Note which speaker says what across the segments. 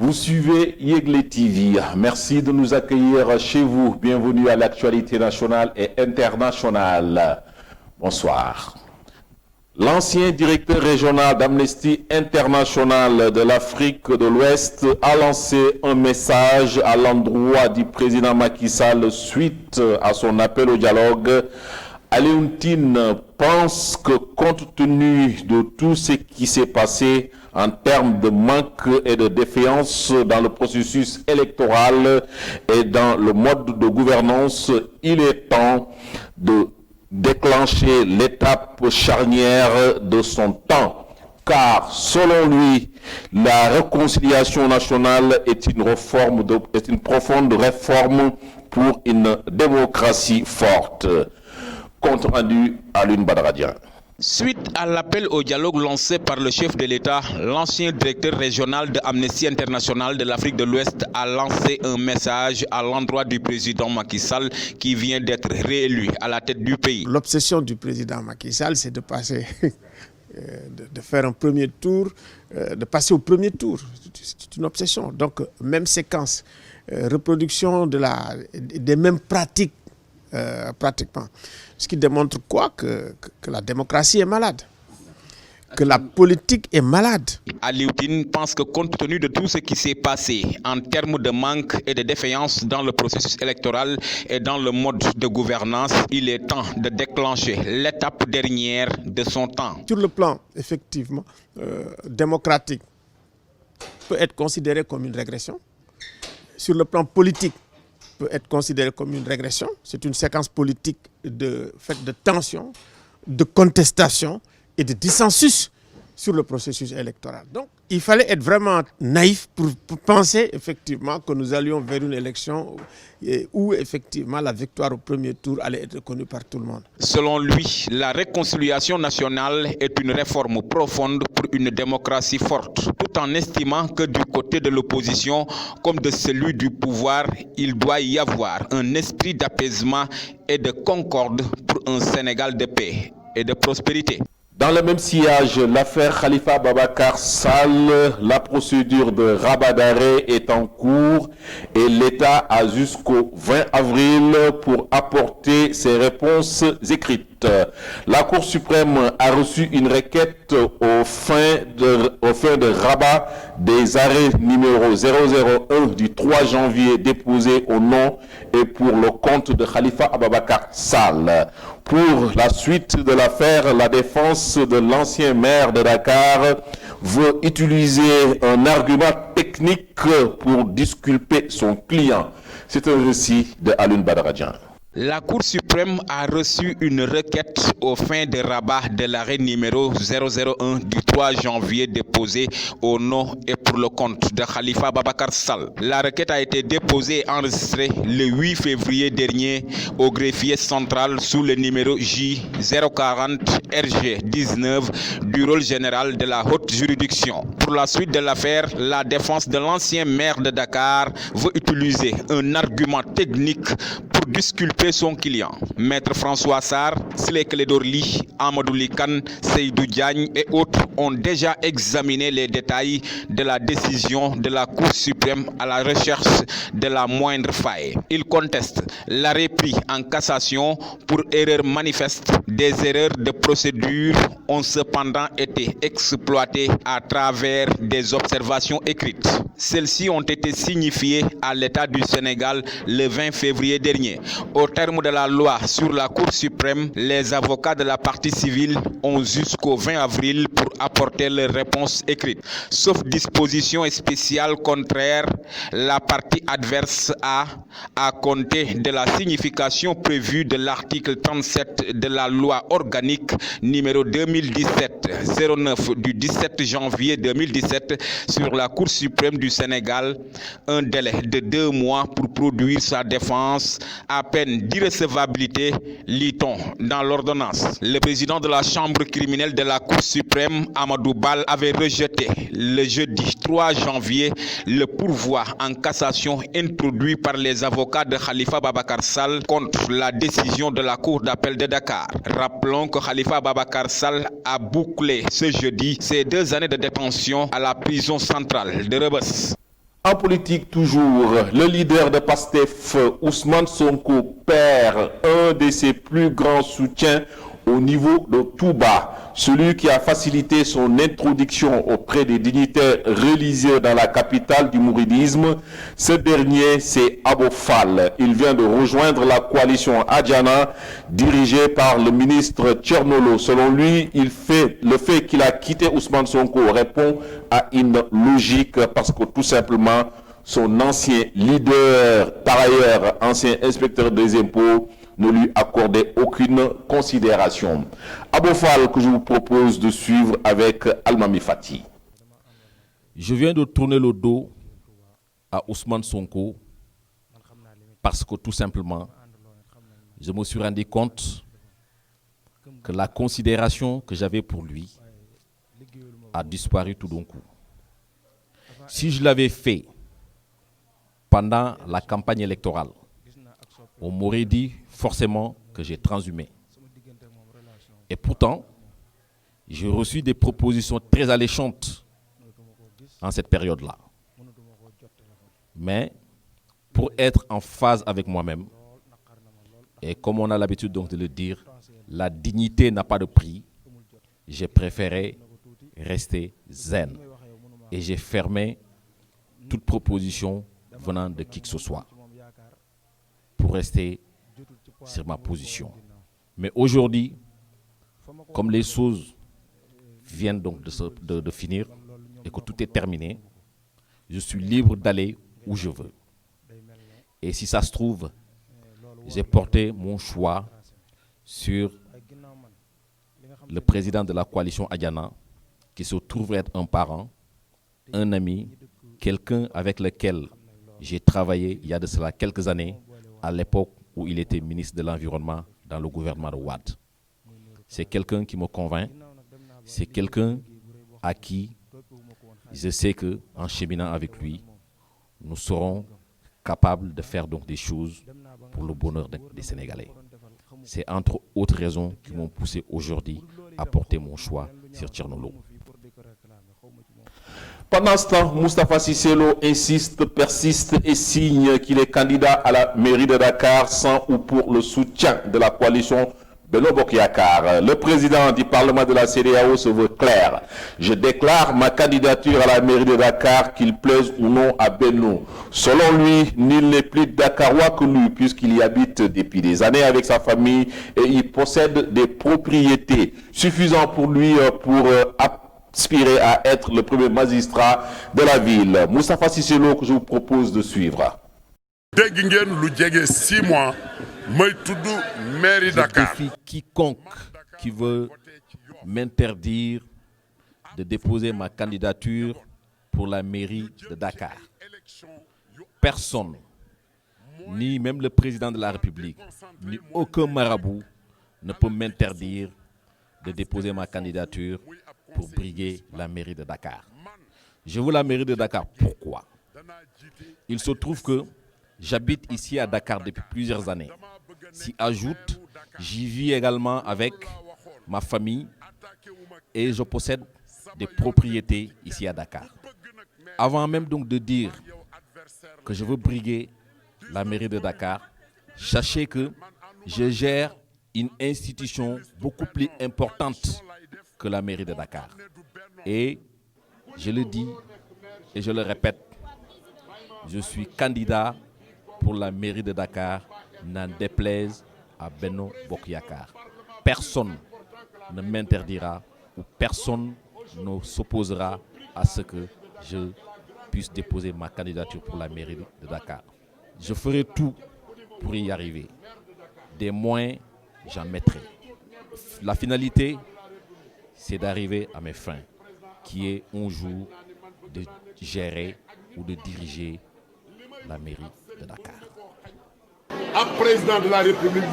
Speaker 1: Vous suivez Yegle TV. Merci de nous accueillir chez vous. Bienvenue à l'actualité nationale et internationale. Bonsoir. L'ancien directeur régional d'Amnesty International de l'Afrique de l'Ouest a lancé un message à l'endroit du président Macky Sall suite à son appel au dialogue. Alioune Tine pense que compte tenu de tout ce qui s'est passé en termes de manque et de défiance dans le processus électoral et dans le mode de gouvernance, il est temps de déclencher l'étape charnière de son temps. Car, selon lui, la réconciliation nationale est une profonde réforme pour une démocratie forte. Compte rendu à Alioune Badara Dieng.
Speaker 2: Suite à l'appel au dialogue lancé par le chef de l'État, l'ancien directeur régional de Amnesty International de l'Afrique de l'Ouest a lancé un message à l'endroit du président Macky Sall qui vient d'être réélu à la tête du pays.
Speaker 3: L'obsession du président Macky Sall, c'est de passer, de faire un premier tour, de passer au premier tour. C'est une obsession. Donc, même séquence, reproduction des mêmes pratiques, pratiquement. Ce qui démontre quoi? Que la démocratie est malade, que la politique est malade.
Speaker 2: Alioune Tine pense que compte tenu de tout ce qui s'est passé en termes de manque et de défaillance dans le processus électoral et dans le mode de gouvernance, il est temps de déclencher l'étape dernière de son temps.
Speaker 3: Sur le plan, effectivement, démocratique, peut être considéré comme une régression. Sur le plan politique, peut être considéré comme une régression. C'est une séquence politique faite de tension, de contestation et de dissensus sur le processus électoral. Donc, il fallait être vraiment naïf pour penser effectivement que nous allions vers une élection où effectivement la victoire au premier tour allait être reconnue par tout le monde.
Speaker 2: Selon lui, la réconciliation nationale est une réforme profonde pour une démocratie forte, tout en estimant que du côté de l'opposition comme de celui du pouvoir, il doit y avoir un esprit d'apaisement et de concorde pour un Sénégal de paix et de prospérité.
Speaker 1: Dans le même sillage, l'affaire Khalifa Babacar Sall, la procédure de rabat d'arrêt est en cours et l'État a jusqu'au 20 avril pour apporter ses réponses écrites. La Cour suprême a reçu une requête au fin de rabat des arrêts numéro 001 du 3 janvier déposés au nom et pour le compte de Khalifa Babacar Sall. Pour la suite de l'affaire, la défense de l'ancien maire de Dakar veut utiliser un argument technique pour disculper son client. C'est un récit de Alioune Badara Dieng.
Speaker 2: La Cour suprême a reçu une requête au fin de rabat de l'arrêt numéro 001 du 3 janvier déposé au nom et pour le compte de Khalifa Babacar Sall. La requête a été déposée et enregistrée le 8 février dernier au greffier central sous le numéro J040 RG 19 du rôle général de la haute juridiction. Pour la suite de l'affaire, la défense de l'ancien maire de Dakar veut utiliser un argument technique pour disculper son client. Maître François Sarr, Sile Kledorli, Amadou Likan, Seydou Diagne et autres ont déjà examiné les détails de la décision de la Cour suprême à la recherche de la moindre faille. Ils contestent l'arrêt pris en cassation pour erreur manifeste. Des erreurs de procédure ont cependant été exploitées à travers des observations écrites. Celles-ci ont été signifiées à l'État du Sénégal le 20 février dernier. Au terme de la loi sur la Cour suprême, les avocats de la partie civile ont jusqu'au 20 avril pour apporter leurs réponses écrites. Sauf disposition spéciale contraire, la partie adverse a, à compter de la signification prévue de l'article 37 de la loi organique numéro 2017-09 du 17 janvier 2017 sur la Cour suprême du Sénégal, un délai de 2 mois pour produire sa défense à peine d'irrecevabilité, lit-on dans l'ordonnance. Le président de la chambre criminelle de la Cour suprême, Amadou Bal, avait rejeté le jeudi 3 janvier le pourvoi en cassation introduit par les avocats de Khalifa Babacar Sall contre la décision de la Cour d'appel de Dakar. Rappelons que Khalifa Babacar Sall a bouclé ce jeudi ses 2 années de détention à la prison centrale de Rebeuss.
Speaker 1: En politique toujours, le leader de PASTEF, Ousmane Sonko, perd un de ses plus grands soutiens au niveau de Touba, celui qui a facilité son introduction auprès des dignitaires religieux dans la capitale du mouridisme. Ce dernier, c'est Abou Fall. Il vient de rejoindre la coalition Adjana, dirigée par le ministre Tchernolo. Selon lui, le fait qu'il a quitté Ousmane Sonko répond à une logique parce que tout simplement, son ancien leader, par ailleurs ancien inspecteur des impôts, ne lui accordait aucune considération. Abou Fall, que je vous propose de suivre avec Almami Fati.
Speaker 4: Je viens de tourner le dos à Ousmane Sonko parce que tout simplement, je me suis rendu compte que la considération que j'avais pour lui a disparu tout d'un coup. Si je l'avais fait pendant la campagne électorale, on m'aurait dit forcément que j'ai transhumé. Et pourtant, j'ai reçu des propositions très alléchantes en cette période-là. Mais pour être en phase avec moi-même, et comme on a l'habitude donc de le dire, la dignité n'a pas de prix, j'ai préféré rester zen. Et j'ai fermé toute proposition venant de qui que ce soit pour rester sur ma position. Mais aujourd'hui, comme les choses viennent donc de finir et que tout est terminé, je suis libre d'aller où je veux. Et si ça se trouve, j'ai porté mon choix sur le président de la coalition Adjana, qui se trouve être un parent, un ami, quelqu'un avec lequel j'ai travaillé il y a de cela quelques années, à l'époque où il était ministre de l'Environnement dans le gouvernement de Wade. C'est quelqu'un qui me convainc, c'est quelqu'un à qui je sais qu'en cheminant avec lui, nous serons capables de faire donc des choses pour le bonheur des Sénégalais. C'est entre autres raisons qui m'ont poussé aujourd'hui à porter mon choix sur Tchernolo.
Speaker 1: Pendant ce temps, Moustapha Cissé Lo insiste, persiste et signe qu'il est candidat à la mairie de Dakar sans ou pour le soutien de la coalition Benno Bokk Yakaar. Le président du Parlement de la CEDEAO se veut clair. Je déclare ma candidature à la mairie de Dakar, qu'il plaise ou non à Benno. Selon lui, nul n'est plus dakarois que lui puisqu'il y habite depuis des années avec sa famille et il possède des propriétés suffisantes pour lui pour aspirer à être le premier magistrat de la ville. Moustapha Cissé Lo, que je vous propose de suivre.
Speaker 5: dégg ngeen lu jege 6 mois may tudd mairie Dakar.
Speaker 4: Je défie quiconque qui veut m'interdire de déposer ma candidature pour la mairie de Dakar. Personne, ni même le président de la République, ni aucun marabout ne peut m'interdire de déposer ma candidature pour briguer la mairie de Dakar. Je veux la mairie de Dakar. Pourquoi? Il se trouve que j'habite ici à Dakar depuis plusieurs années. S'y ajoute, j'y vis également avec ma famille et je possède des propriétés ici à Dakar. Avant même donc de dire que je veux briguer la mairie de Dakar, sachez que je gère une institution beaucoup plus importante que la mairie de Dakar. Et je le dis et je le répète, je suis candidat pour la mairie de Dakar, n'en déplaise à Benno Bokk Yakaar. Personne ne m'interdira ou personne ne s'opposera à ce que je puisse déposer ma candidature pour la mairie de Dakar. Je ferai tout pour y arriver. Des moyens, j'en mettrai. La finalité, c'est d'arriver à mes fins, qui est un jour de gérer ou de diriger la mairie de Dakar.
Speaker 5: Président de la République,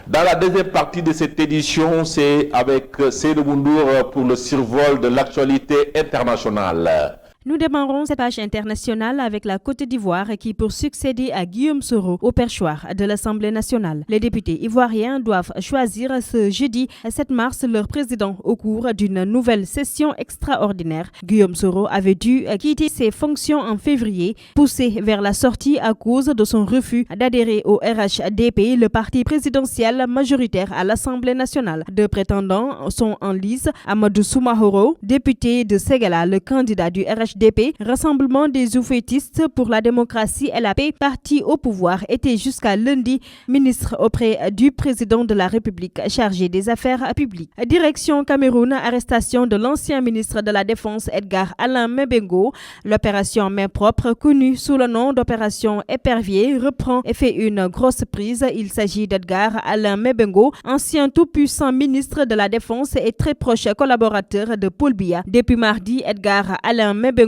Speaker 1: Dans la deuxième partie de cette édition, c'est avec Seydou Ndour pour le survol de l'actualité internationale.
Speaker 6: Nous démarrons cette page internationale avec la Côte d'Ivoire qui, pour succéder à Guillaume Soro au perchoir de l'Assemblée nationale, les députés ivoiriens doivent choisir ce jeudi 7 mars leur président au cours d'une nouvelle session extraordinaire. Guillaume Soro avait dû quitter ses fonctions en février, poussé vers la sortie à cause de son refus d'adhérer au RHDP, le parti présidentiel majoritaire à l'Assemblée nationale. Deux prétendants sont en lice: Amadou Soumahoro, député de Ségala, le candidat du RHDP, Rassemblement des oufétistes pour la démocratie et la paix, parti au pouvoir, était jusqu'à lundi ministre auprès du président de la République chargé des affaires publiques. Direction Cameroun, arrestation de l'ancien ministre de la Défense Edgar Alain Mebengo. L'opération main propre, connue sous le nom d'opération Épervier, reprend et fait une grosse prise. Il s'agit d'Edgar Alain Mebengo, ancien tout-puissant ministre de la Défense et très proche collaborateur de Paul Biya. Depuis mardi, Edgar Alain Mebengo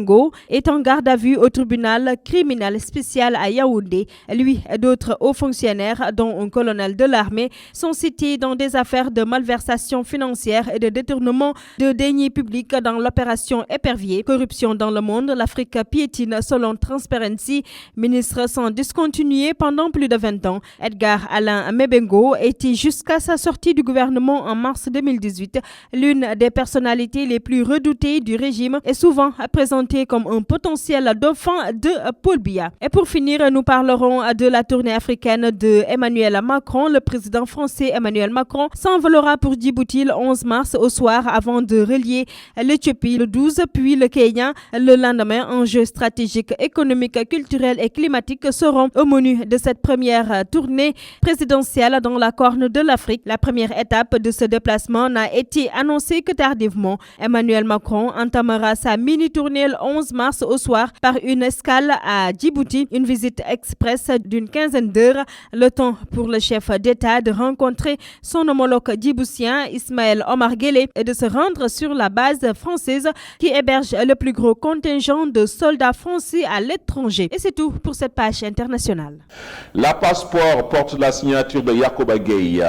Speaker 6: est en garde à vue au tribunal criminel spécial à Yaoundé. Lui et d'autres hauts fonctionnaires, dont un colonel de l'armée, sont cités dans des affaires de malversation financière et de détournement de deniers publics dans l'opération Épervier. Corruption dans le monde, l'Afrique piétine selon Transparency. Ministre sans discontinuer pendant plus de 20 ans, Edgar Alain Mebengo était jusqu'à sa sortie du gouvernement en mars 2018 l'une des personnalités les plus redoutées du régime et souvent présenté comme un potentiel dauphin de Paul Biya. Et pour finir, nous parlerons de la tournée africaine de Emmanuel Macron. Le président français Emmanuel Macron s'envolera pour Djibouti le 11 mars au soir avant de relier l'Éthiopie le 12 puis le Kenya le lendemain. Enjeux stratégiques, économiques, culturels et climatiques seront au menu de cette première tournée présidentielle dans la Corne de l'Afrique. La première étape de ce déplacement n'a été annoncée que tardivement. Emmanuel Macron entamera sa mini-tournée le 11 mars au soir par une escale à Djibouti, une visite express d'une quinzaine d'heures, le temps pour le chef d'État de rencontrer son homologue djiboutien Ismaël Omar Guelleh et de se rendre sur la base française qui héberge le plus gros contingent de soldats français à l'étranger. Et c'est tout pour cette page internationale.
Speaker 1: La Passeport porte la signature de Yacouba Gueye.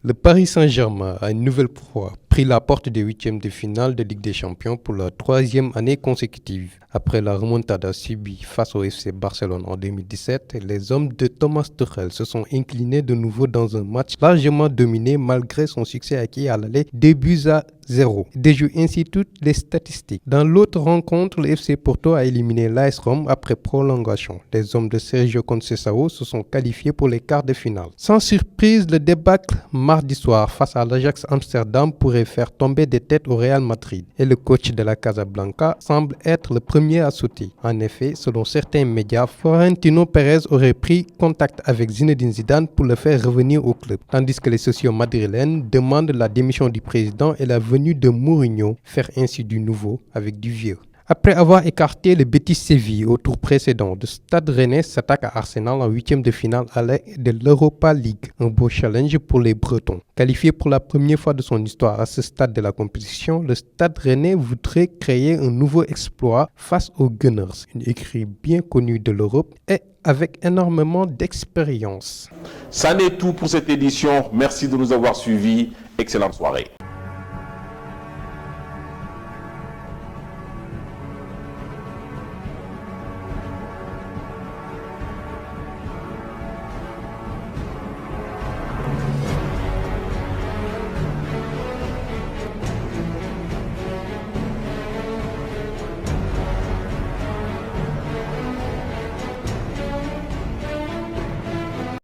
Speaker 7: Le Paris Saint-Germain a une nouvelle fois pris la porte des huitièmes de finale de Ligue des Champions pour la troisième année consécutive. Après la remontada subie face au FC Barcelone en 2017, les hommes de Thomas Tuchel se sont inclinés de nouveau dans un match largement dominé malgré son succès acquis à l'aller 2-0. Déjouent ainsi toutes les statistiques. Dans l'autre rencontre, le FC Porto a éliminé l'AS Rome après prolongation. Les hommes de Sergio Conceição se sont qualifiés pour les quarts de finale. Sans surprise, le débâcle mardi soir face à l'Ajax Amsterdam pourrait faire tomber des têtes au Real Madrid. Et le coach de la Casablanca semble être le premier à sauter. En effet, selon certains médias, Florentino Pérez aurait pris contact avec Zinedine Zidane pour le faire revenir au club, tandis que les socios madrilènes demandent la démission du président et la venue de Mourinho, faire ainsi du nouveau avec du vieux. Après avoir écarté le Betis Séville au tour précédent, le Stade Rennais s'attaque à Arsenal en huitième de finale aller de l'Europa League. Un beau challenge pour les Bretons. Qualifié pour la première fois de son histoire à ce stade de la compétition, le Stade Rennais voudrait créer un nouveau exploit face aux Gunners, une équipe bien connue de l'Europe et avec énormément d'expérience.
Speaker 1: Ça n'est tout pour cette édition. Merci de nous avoir suivis. Excellente soirée.